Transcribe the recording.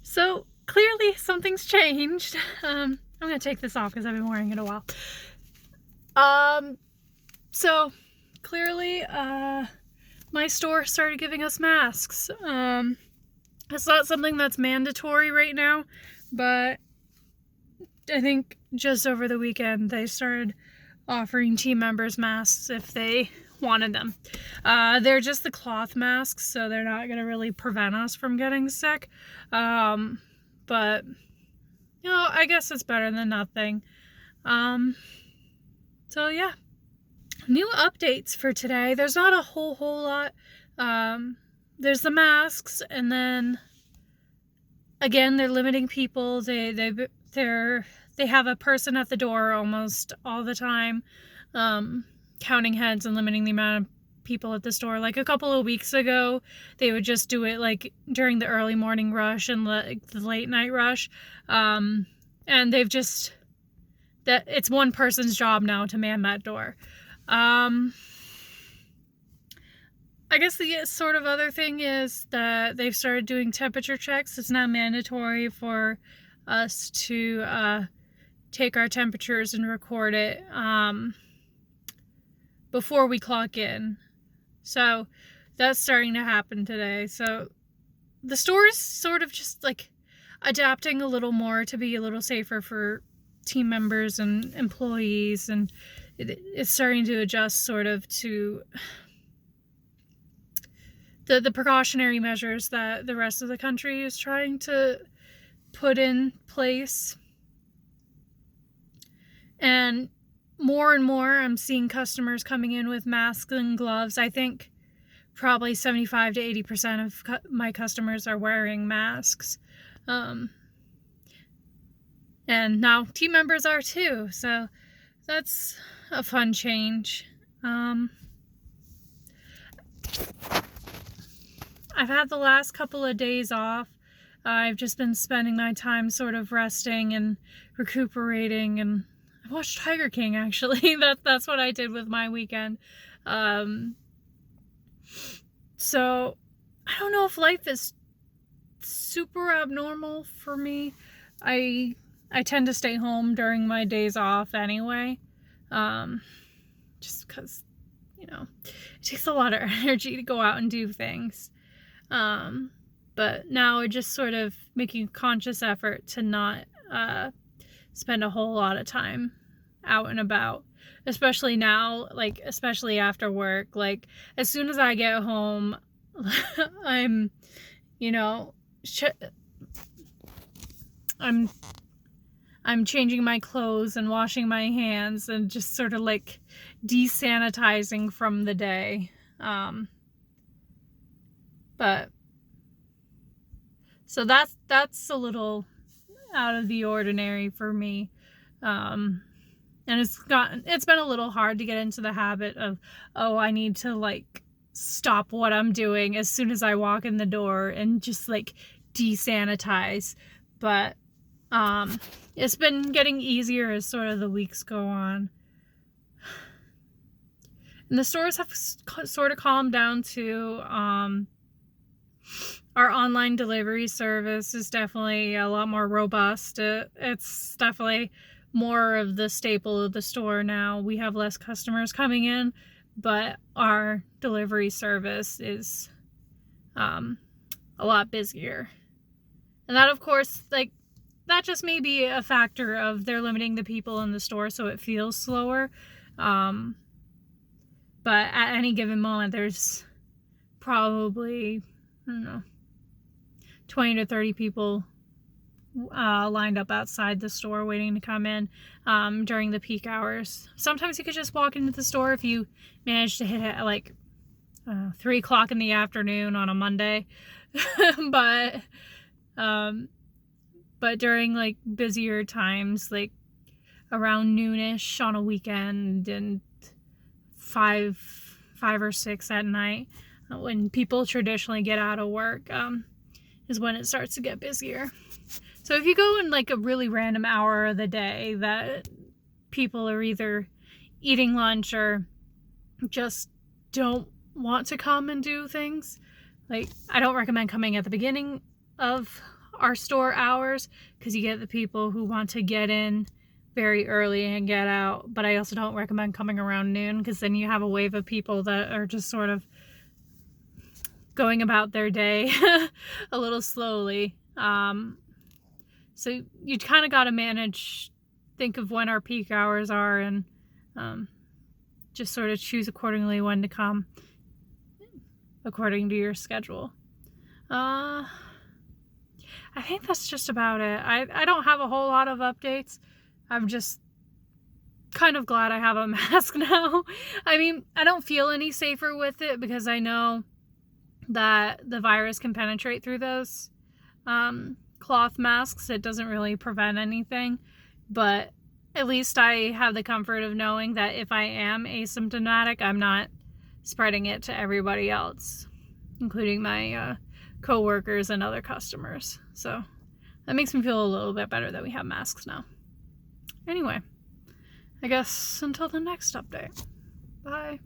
So clearly something's changed. I'm gonna take this off because I've been wearing it a while. So clearly, my store started giving us masks. It's not something that's mandatory right now, but I think just over the weekend they started offering team members masks if they wanted them. They're just the cloth masks, so they're not going to really prevent us from getting sick. But, you know, I guess it's better than nothing. So yeah. New updates for today. There's not a whole lot. There's the masks, and then again, they're limiting people. They have a person at the door almost all the time, counting heads and limiting the amount of people at the store. Like a couple of weeks ago, they would just do it like during the early morning rush and the late night rush. And they've just, that it's one person's job now to man that door. I guess the sort of other thing is that they've started doing temperature checks. It's now mandatory for us to take our temperatures and record it before we clock in. So that's starting to happen today. So the store is sort of just like adapting a little more to be a little safer for team members and employees, and it's starting to adjust sort of to the precautionary measures that the rest of the country is trying to put in place. And more I'm seeing customers coming in with masks and gloves. I think probably 75 to 80% of my customers are wearing masks. And now team members are too, so that's a fun change. I've had the last couple of days off. I've just been spending my time sort of resting and recuperating, and I watched Tiger King, actually. That's what I did with my weekend. So I don't know if life is super abnormal for me. I tend to stay home during my days off anyway, just because, you know, it takes a lot of energy to go out and do things. But now we're just sort of making a conscious effort to not spend a whole lot of time out and about, especially now, like especially after work. Like as soon as I get home, I'm, you know, I'm changing my clothes and washing my hands and just sort of like desanitizing from the day. But so that's a little out of the ordinary for me. And it's been a little hard to get into the habit of, oh, I need to like stop what I'm doing as soon as I walk in the door and just like desanitize. But it's been getting easier as sort of the weeks go on. And the stores have sort of calmed down too. Our online delivery service is definitely a lot more robust. It's definitely more of the staple of the store now. We have less customers coming in, but our delivery service is a lot busier. And that, of course, like, that just may be a factor of they're limiting the people in the store so it feels slower. But at any given moment, there's probably, I don't know, 20 to 30 people lined up outside the store waiting to come in during the peak hours. Sometimes you could just walk into the store if you manage to hit it at like 3 o'clock in the afternoon on a Monday. But during like busier times, like around noonish on a weekend and 5 or 6 at night, when people traditionally get out of work, is when it starts to get busier. So if you go in like a really random hour of the day that people are either eating lunch or just don't want to come and do things, like I don't recommend coming at the beginning of our store hours, because you get the people who want to get in very early and get out. But I also don't recommend coming around noon, because then you have a wave of people that are just sort of going about their day a little slowly. So you kind of got to manage, think of when our peak hours are, and just sort of choose accordingly when to come according to your schedule. I think that's just about it. I don't have a whole lot of updates. I'm just kind of glad I have a mask now. I mean, I don't feel any safer with it, because I know that the virus can penetrate through those cloth masks. It doesn't really prevent anything, but at least I have the comfort of knowing that if I am asymptomatic, I'm not spreading it to everybody else, including my co-workers and other customers. So that makes me feel a little bit better that we have masks now. Anyway, I guess until the next update. Bye.